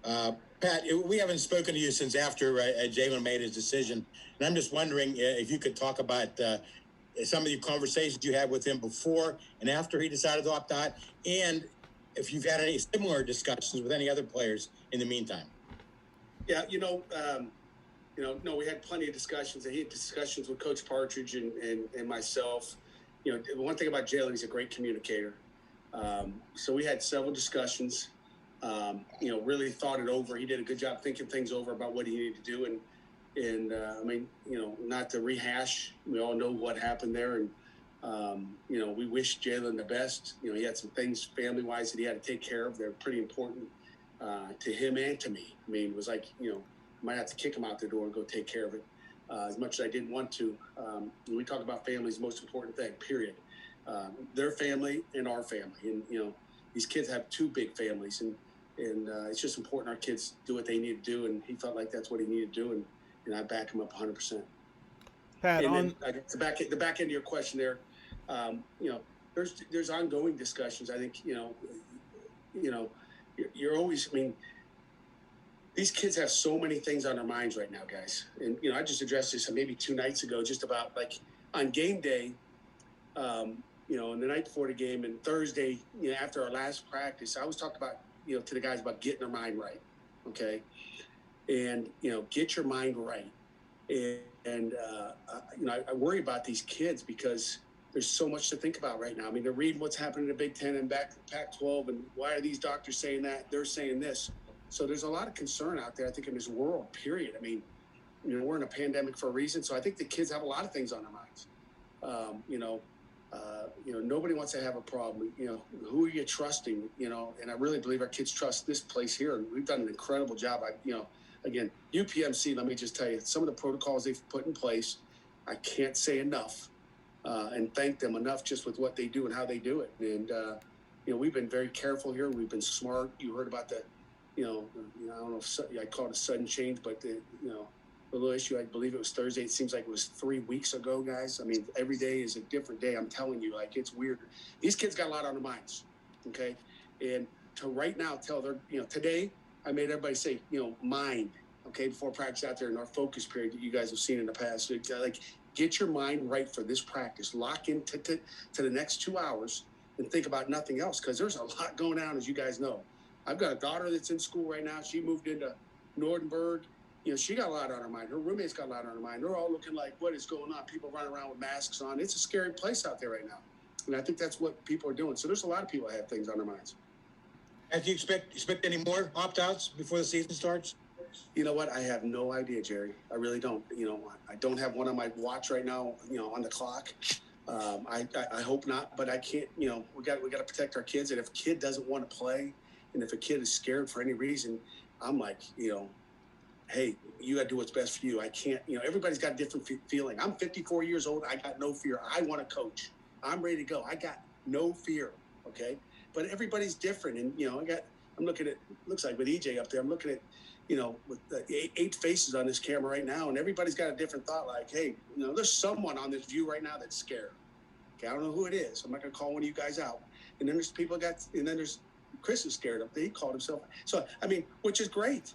Pat, we haven't spoken to you since after Jalen made his decision, and I'm just wondering if you could talk about some of the conversations you had with him before and after he decided to opt out, and if you've had any similar discussions with any other players in the meantime. Yeah, no, we had plenty of discussions. He had discussions with Coach Partridge and myself. One thing about Jalen, he's a great communicator. So we had several discussions. Really thought it over. He did a good job thinking things over about what he needed to do. And not to rehash, we all know what happened there. And, we wish Jalen the best. He had some things family-wise that he had to take care of. They're pretty important to him and to me. I mean, it was like, I might have to kick him out the door and go take care of it. As much as I didn't want to. When we talk about family is the most important thing, period. Their family and our family. And, these kids have two big families. And it's just important our kids do what they need to do. And he felt like that's what he needed to do. And I back him up 100%. Pat, and then, the back end of your question there, there's ongoing discussions. I think, you're always, these kids have so many things on their minds right now, guys. And, I just addressed this maybe 2 nights ago, just about like on game day, and the night before the game and Thursday, after our last practice, I was talking about, to the guys about getting their mind right. Okay. And, get your mind right. And I worry about these kids because there's so much to think about right now. They're reading what's happening in the Big Ten and back to Pac-12, and why are these doctors saying that? They're saying this. So there's a lot of concern out there, I think, in this world, period. We're in a pandemic for a reason, so I think the kids have a lot of things on their minds. Nobody wants to have a problem. Who are you trusting? And I really believe our kids trust this place here, and we've done an incredible job. Again, UPMC, let me just tell you, some of the protocols they've put in place, I can't say enough and thank them enough just with what they do and how they do it. And, we've been very careful here. We've been smart. You heard about the, I don't know if I call it a sudden change, but the little issue, I believe it was Thursday. It seems like it was 3 weeks ago, guys. Every day is a different day. I'm telling you, it's weird. These kids got a lot on their minds, okay? And to right now tell their, today I made everybody say, mind, okay, before practice out there in our focus period that you guys have seen in the past. Get your mind right for this practice. Lock into to the next 2 hours and think about nothing else because there's a lot going on, as you guys know. I've got a daughter that's in school right now. She moved into Nordenberg. She got a lot on her mind. Her roommates got a lot on her mind. They're all looking like, what is going on? People running around with masks on. It's a scary place out there right now. And I think that's what people are doing. So there's a lot of people that have things on their minds. Do you expect any more opt-outs before the season starts? You know what? I have no idea, Jerry. I really don't. I don't have one on my watch right now, on the clock. I hope not, but I can't, we got to protect our kids. And if a kid doesn't want to play, and if a kid is scared for any reason, I'm like, hey, you got to do what's best for you. I can't, everybody's got a different feeling. I'm 54 years old. I got no fear. I want to coach. I'm ready to go. I got no fear. Okay. But everybody's different. And, I'm looking at, looks like with EJ up there, I'm looking at, with the 8 faces on this camera right now, and everybody's got a different thought. Like, hey, there's someone on this view right now that's scared. Okay. I don't know who it is. I'm not going to call one of you guys out. And then there's and then there's Chris is scared up there. He called himself. So, which is great.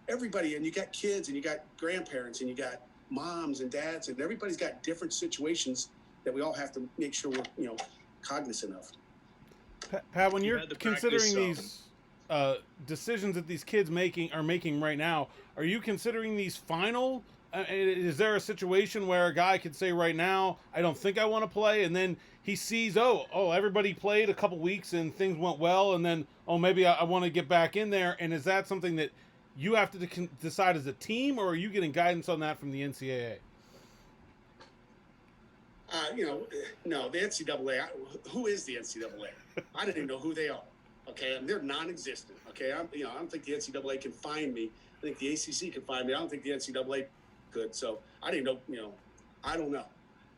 Everybody, and you got kids and you got grandparents and you got moms and dads, and everybody's got different situations that we all have to make sure we're, cognizant of. Pat, when you're considering these decisions that these kids are making right now, are you considering these final? Is there a situation where a guy could say right now, I don't think I want to play, and then he sees, everybody played a couple weeks and things went well, and then, maybe I want to get back in there, and is that something that you have to decide as a team, or are you getting guidance on that from the NCAA? No, the NCAA. Who is the NCAA? I don't even know who they are. Okay, they're non-existent. Okay, I don't think the NCAA can find me. I think the ACC can find me. I don't think the NCAA could. So I didn't know. I don't know.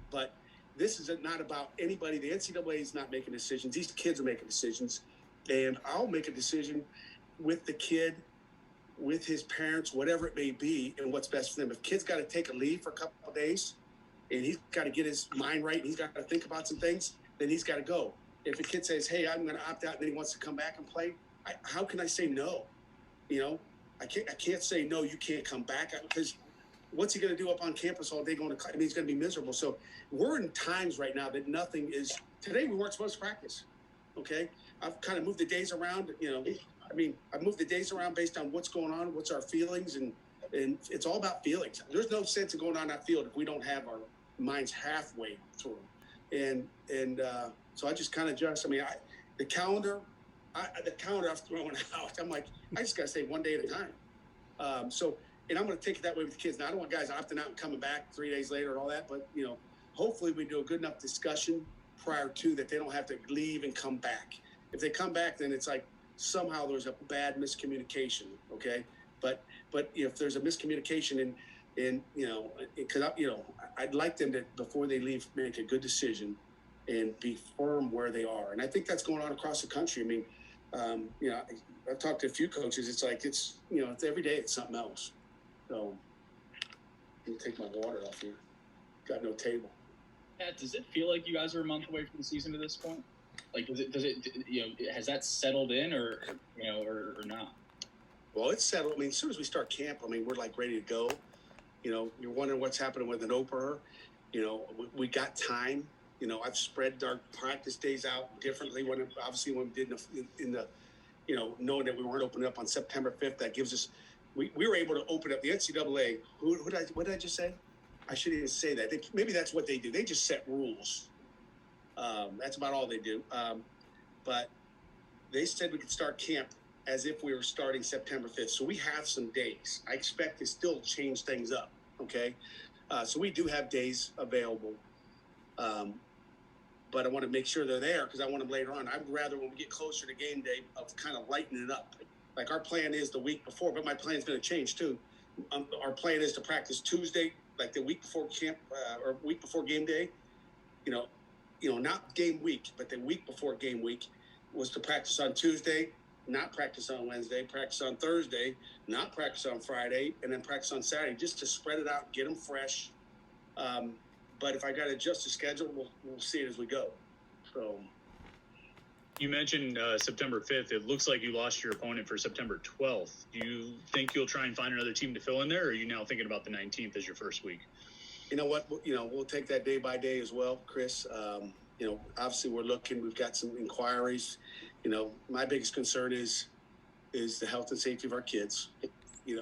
But this is not about anybody. The NCAA is not making decisions. These kids are making decisions, and I'll make a decision with the kid, with his parents, whatever it may be, and what's best for them. If kid's got to take a leave for a couple of days, and he's got to get his mind right, and he's got to think about some things, then he's got to go. If a kid says, hey, I'm going to opt out, and then he wants to come back and play, how can I say no? I can't say, no, you can't come back, because what's he going to do up on campus all day going to class? I mean, he's going to be miserable. So we're in times right now that nothing is. Today we weren't supposed to practice. Okay, I've kind of moved the days around. I've moved the days around based on what's going on, what's our feelings, and it's all about feelings. There's no sense in going on that field if we don't have our minds halfway through. And so I just kind of the calendar I've thrown out. I'm like, I just got to say one day at a time. And I'm going to take it that way with the kids. Now, I don't want guys opting out and coming back 3 days later and all that, but, hopefully we do a good enough discussion prior to that they don't have to leave and come back. If they come back, then it's like somehow there's a bad miscommunication, okay? But if there's a miscommunication because I'd like them to, before they leave, make a good decision and be firm where they are. And I think that's going on across the country. I mean, I've talked to a few coaches. It's like, it's every day it's something else. So let me take my water off here. Got no table. Pat, does it feel like you guys are a month away from the season at this point? Like, does it has that settled in or not? Well, it's settled. I mean, as soon as we start camp, we're like ready to go. You're wondering what's happening with an opener. We got time. I've spread our practice days out differently when we did in the knowing that we weren't opening up on September 5th. That gives us, we were able to open up the NCAA. What did I just say? I shouldn't even say that. Maybe that's what they do. They just set rules. That's about all they do. But they said we could start camp as if we were starting September 5th. So we have some days. I expect to still change things up. Okay. So we do have days available. But I want to make sure they're there because I want them later on. I'd rather, when we get closer to game day, of kind of lightening it up. Like our plan is the week before, but my plan is going to change too. Our plan is to practice Tuesday, like the week before camp or week before game day. Not game week, but the week before game week was to practice on Tuesday, not practice on Wednesday, practice on Thursday, not practice on Friday, and then practice on Saturday, just to spread it out, get them fresh. But if I got to adjust the schedule, we'll see it as we go. So, you mentioned September 5th. It looks like you lost your opponent for September 12th. Do you think you'll try and find another team to fill in there, or are you now thinking about the 19th as your first week? You know what? We'll take that day by day as well, Chris. Obviously we're looking. We've got some inquiries. My biggest concern is the health and safety of our kids.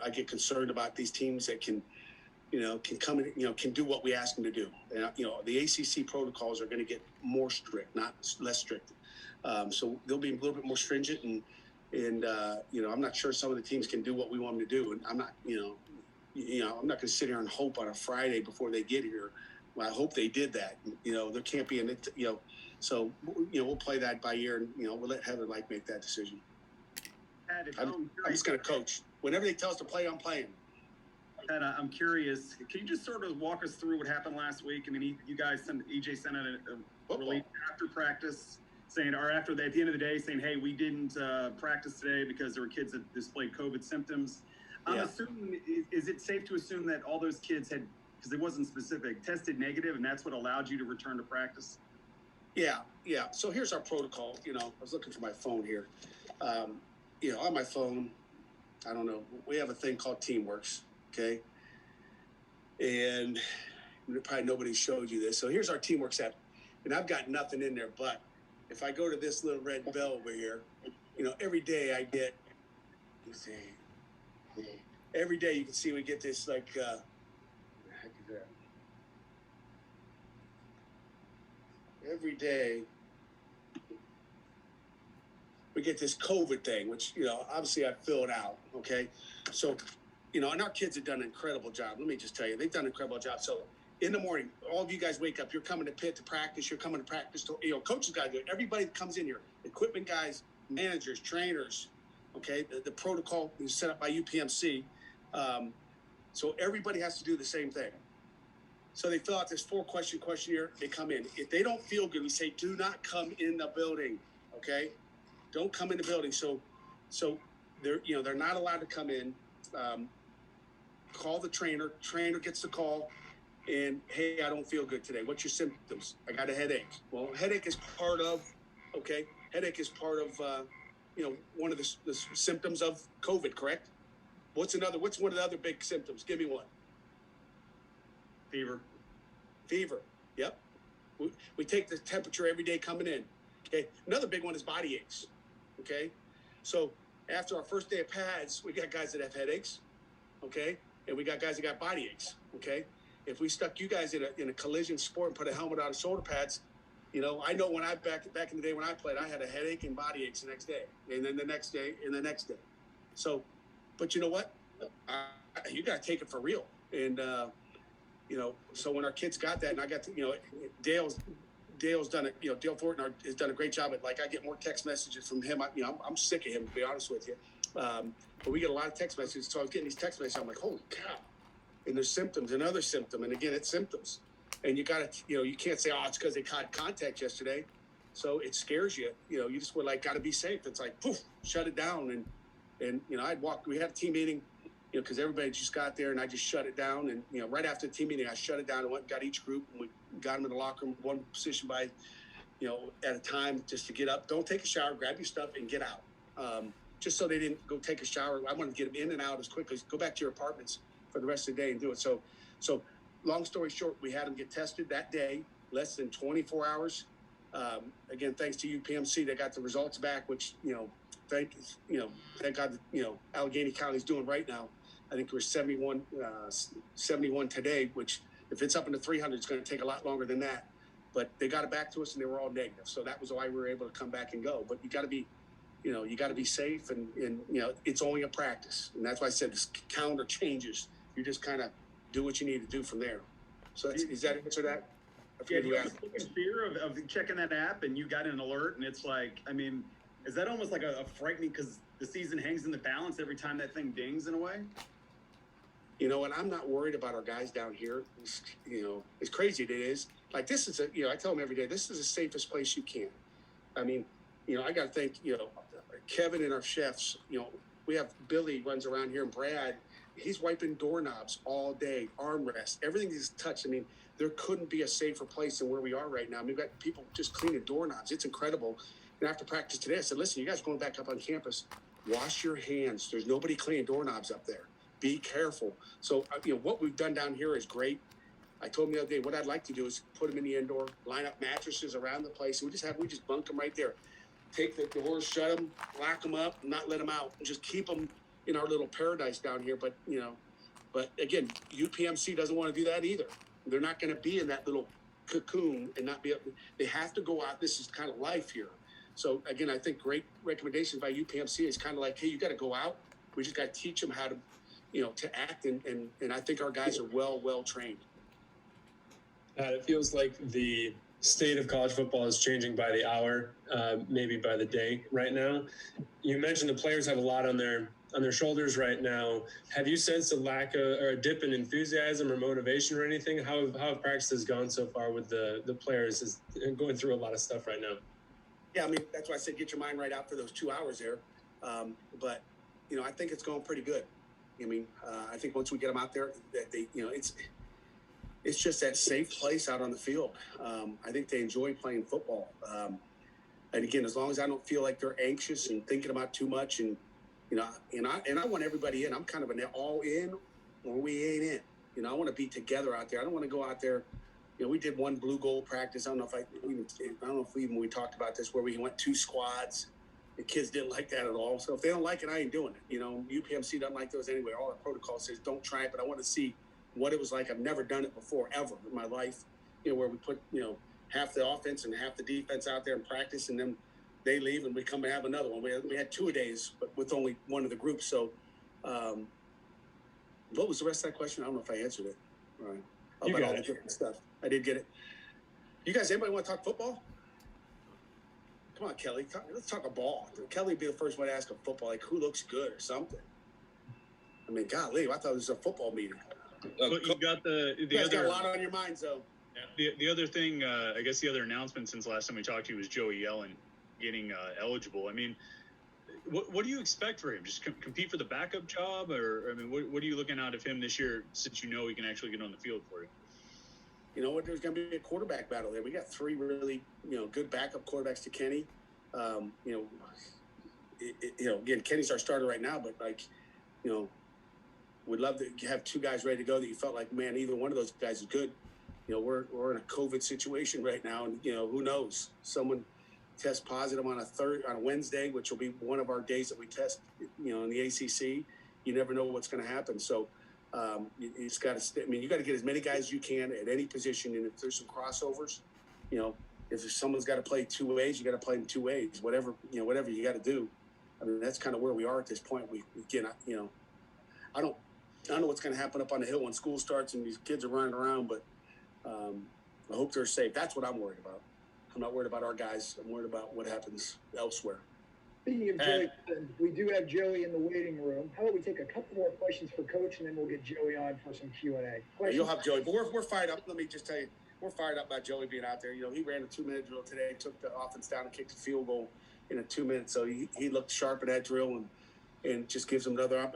I get concerned about these teams that can come in, can do what we ask them to do. And, the ACC protocols are going to get more strict, not less strict. So they'll be a little bit more stringent, and I'm not sure some of the teams can do what we want them to do. And I'm not, I'm not going to sit here and hope on a Friday before they get here. Well, I hope they did that. There can't be so we'll play that by ear, and we'll let Heather make that decision. I'm just going to coach. Whenever they tell us to play, I'm playing. Pat, I'm curious. Can you just sort of walk us through what happened last week? I mean, you guys EJ sent out a release after practice saying, or at the end of the day, saying, hey, we didn't practice today because there were kids that displayed COVID symptoms. I'm assuming, is it safe to assume that all those kids had, because it wasn't specific, tested negative, and that's what allowed you to return to practice? Yeah. So here's our protocol. I was looking for my phone here. On my phone, I don't know, we have a thing called Teamworks. Okay. And probably nobody showed you this. So here's our Teamworks app. And I've got nothing in there, but if I go to this little red bell over here, every day I get, every day you can see we get this what the heck is that? Every day we get this COVID thing, which, obviously I filled out. Okay. So, and our kids have done an incredible job. Let me just tell you, they've done an incredible job. So in the morning, all of you guys wake up, you're coming to Pitt to practice, you're coming to practice, coaches got to do it. Everybody that comes in here, equipment guys, managers, trainers, okay, the protocol is set up by UPMC. So everybody has to do the same thing. So they fill out this 4-question questionnaire, they come in. If they don't feel good, we say, do not come in the building, okay? Don't come in the building. So they're not allowed to come in. Call the trainer gets the call, and hey, I don't feel good today. What's your symptoms? I got a headache. Well, headache is part of one of the symptoms of COVID, correct? What's one of the other big symptoms? Give me one. Fever. Yep. We take the temperature every day coming in. Okay. Another big one is body aches. Okay. So after our first day of pads, we got guys that have headaches. Okay. And we got guys that got body aches. Okay. If we stuck you guys in a collision sport and put a helmet on and shoulder pads, I know when back in the day when I played, I had a headache and body aches the next day, and then the next day, and the next day. So, but you know what? You got to take it for real. And so when our kids got that, and I got to, Dale's done it. Dale Thornton has done a great job at, I get more text messages from him. I'm sick of him, to be honest with you. But we get a lot of text messages. So I was getting these text messages. I'm like, holy cow. And there's symptoms, another symptom. And again, it's symptoms. And you got to, you can't say, oh, it's because they caught contact yesterday. So it scares you. You just were got to be safe. It's like, poof, shut it down. And we had a team meeting, because everybody just got there, and I just shut it down. And, right after the team meeting, I shut it down and went and got each group, and we got them in the locker room, one position by, at a time, just to get up. Don't take a shower, grab your stuff, and get out. Just so they didn't go take a shower. I wanted to get them in and out as quickly. Go back to your apartments for the rest of the day and do it. So long story short, we had them get tested that day, less than 24 hours. Again, thanks to UPMC, they got the results back, which, thank God, Allegheny County's doing right now. I think we're 71 today, which if it's up into 300, it's going to take a lot longer than that. But they got it back to us, and they were all negative. So that was why we were able to come back and go. But you got to be safe, and it's only a practice. And that's why I said this calendar changes. You just kind of do what you need to do from there. So is that answer that? Yeah, do you have fear of checking that app and you got an alert and it's is that almost like a frightening, because the season hangs in the balance every time that thing dings in a way? And I'm not worried about our guys down here. As crazy as it is, this is I tell them every day, this is the safest place you can. I got to thank, Kevin and our chefs. We have Billy runs around here, and Brad, he's wiping doorknobs all day, armrests, everything he's touched. There couldn't be a safer place than where we are right now. We've got people just cleaning doorknobs. It's incredible. And after practice today, I said, listen, you guys going back up on campus, wash your hands. There's nobody cleaning doorknobs up there. Be careful. So, what we've done down here is great. I told him the other day, what I'd like to do is put them in the indoor, line up mattresses around the place. And we just bunk them right there. Take the doors, shut them, lock them up, not let them out, and just keep them in our little paradise down here. But, but again, UPMC doesn't want to do that either. They're not going to be in that little cocoon and not be able to, they have to go out. This is kind of life here. So again, I think great recommendations by UPMC is kind of like, hey, you got to go out. We just got to teach them how to, to act. And I think our guys are well trained. It feels like the state of college football is changing by the hour, maybe by the day right now. You mentioned the players have a lot on their shoulders right now. Have you sensed a lack of, or a dip in enthusiasm or motivation or anything? How have practices gone so far with the players is going through a lot of stuff right now? Yeah, that's why I said get your mind right out for those 2 hours there. But I think it's going pretty good. I think once we get them out there, that they, it's just that safe place out on the field. I think they enjoy playing football. And again, as long as I don't feel like they're anxious and thinking about too much, and I want everybody in. I'm kind of an all in or we ain't in. I want to be together out there. I don't want to go out there. We did one blue gold practice. I don't know if we talked about this, where we went 2 squads. The kids didn't like that at all. So if they don't like it, I ain't doing it. UPMC doesn't like those anyway. All the protocol says don't try it, but I want to see what it was like. I've never done it before, ever in my life. Where we put half the offense and half the defense out there in practice, and then they leave and we come and have another one. We had 2 days, but with only one of the groups. So, what was the rest of that question? I don't know if I answered it. All right. About all the different stuff. I did get it. You guys, anybody want to talk football? Come on, Kelly. Let's talk a ball. Kelly would be the first one to ask a football, like who looks good or something. Golly, I thought it was a football meeting. But you got you guys got a lot on your minds, though. The other thing, I guess the other announcement since last time we talked to you was Joey Yellen getting eligible. What do you expect for him? Just compete for the backup job, or what are you looking out of him this year, since he can actually get on the field for you? You know what? There's going to be a quarterback battle there. We got 3 really, good backup quarterbacks to Kenny. again, Kenny's our starter right now, but like, would love to have two guys ready to go that you felt like, man, either one of those guys is good. We're in a COVID situation right now, and who knows? Someone tests positive on a Wednesday, which will be one of our days that we test. In the ACC, you never know what's going to happen. So you just got to. You got to get as many guys as you can at any position, and if there's some crossovers, if someone's got to play two ways, you got to play them two ways. Whatever you got to do. That's kind of where we are at this point. I don't know what's going to happen up on the hill when school starts and these kids are running around, but I hope they're safe. That's what I'm worried about. I'm not worried about our guys. I'm worried about what happens elsewhere. Speaking of Joey, we do have Joey in the waiting room. How about we take a couple more questions for Coach, and then we'll get Joey on for some Q&A. You'll have Joey, but we're fired up. Let me just tell you, we're fired up about Joey being out there. He ran a 2-minute drill today, took the offense down and kicked a field goal in a 2 minutes. So he looked sharp in that drill and just gives him another. I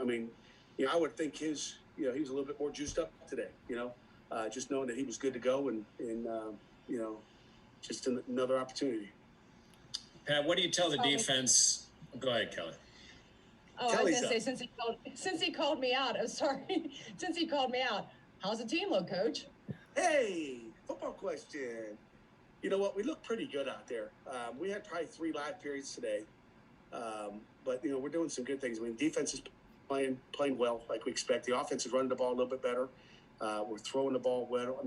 would think he was a little bit more juiced up today. Just knowing that he was good to go and just another opportunity. Pat, what do you tell the defense? Go ahead, Kelly. Oh, Kelly's I was going to say, since he called me out, I'm sorry. Since he called me out, how's the team look, Coach? Hey, football question. You know what? We look pretty good out there. We had probably 3 live periods today. But, we're doing some good things. Defense is playing well, like we expect. The offense is running the ball a little bit better. We're throwing the ball well.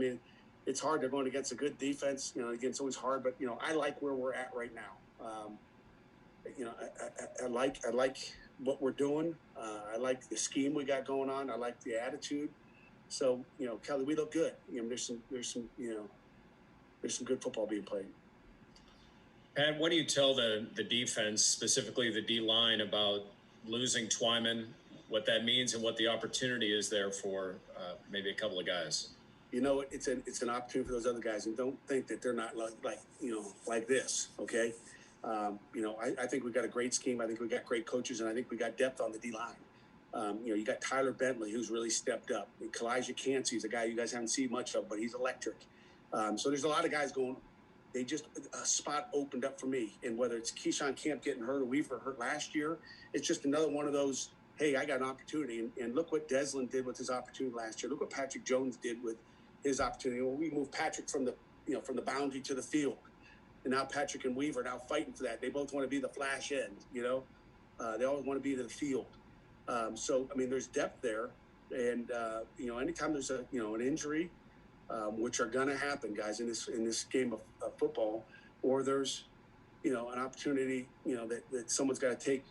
It's hard. They're going against a good defense. Again, it's always hard. But, I like where we're at right now. I like what we're doing. I like the scheme we got going on. I like the attitude. So, Kelly, we look good. There's some good football being played. Pat, what do you tell the defense, specifically the D-line, about losing Twyman, what that means and what the opportunity is there for maybe a couple of guys? It's an opportunity for those other guys, and don't think that they're not like this, okay? I think we got a great scheme. I think we got great coaches, and I think we got depth on the D-line. You got Tyler Bentley, who's really stepped up. And Kalijah Cansey is a guy you guys haven't seen much of, but he's electric. So there's a lot of guys going. They just a spot opened up for me, and whether it's Keyshawn Camp getting hurt or Weaver hurt last year, it's just another one of those. Hey, I got an opportunity, and look what Deslin did with his opportunity last year. Look what Patrick Jones did with his opportunity. Well, we moved Patrick from the boundary to the field, and now Patrick and Weaver are now fighting for that. They both want to be the flash end. They always want to be to the field. So there's depth there, and anytime there's an injury, which are gonna happen, guys, in this game of football, or there's an opportunity that someone's got to take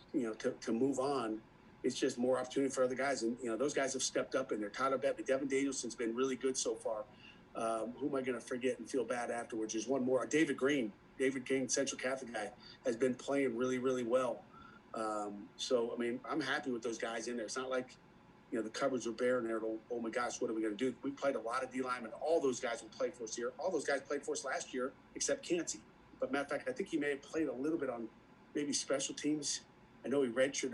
to move on. It's just more opportunity for other guys, and those guys have stepped up in there. Tyler Bentley, Devin Danielson's been really good so far. Who am I going to forget and feel bad afterwards? There's one more. David Green, Central Catholic guy, has been playing really, really well. So I'm happy with those guys in there. It's not like the cupboards are bare and they're, oh my gosh, what are we going to do? We played a lot of D linemen. All those guys will play for us here. All those guys played for us last year, except Cansey. But matter of fact, I think he may have played a little bit on maybe special teams. I know he redshirted.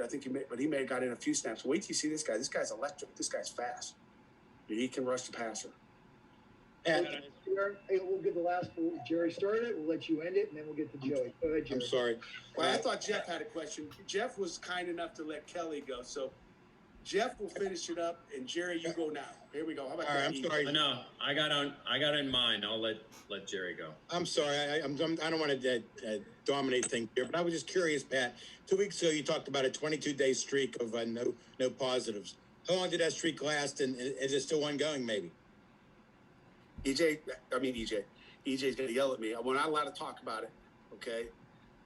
But he may have got in a few snaps. Wait till you see this guy. This guy's electric. This guy's fast. He can rush the passer. And we'll give the last. Jerry started it. We'll let you end it, and then we'll get to Joey. Go ahead, Jerry. I'm sorry. Well, I thought Jeff had a question. Jeff was kind enough to let Kelly go, so Jeff will finish it up, and Jerry, you go now. Here we go. How about that? I'm sorry. No, I got in mind. I'll let Jerry go. I'm sorry. I don't want to dominate things here, but I was just curious, Pat. 2 weeks ago, you talked about a 22-day streak of no positives. How long did that streak last, and is it still ongoing, maybe? EJ's going to yell at me. We're not allowed to talk about it, okay?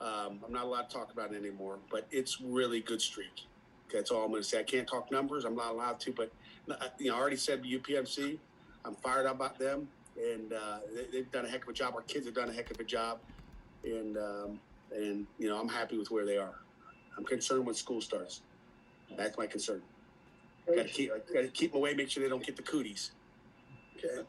I'm not allowed to talk about it anymore, but it's really good streak. Okay, that's all I'm going to say. I can't talk numbers. I'm not allowed to, but I already said UPMC. I'm fired up about them, and they've done a heck of a job. Our kids have done a heck of a job, and I'm happy with where they are. I'm concerned when school starts. That's my concern. Got to keep them away. Make sure they don't get the cooties. Okay.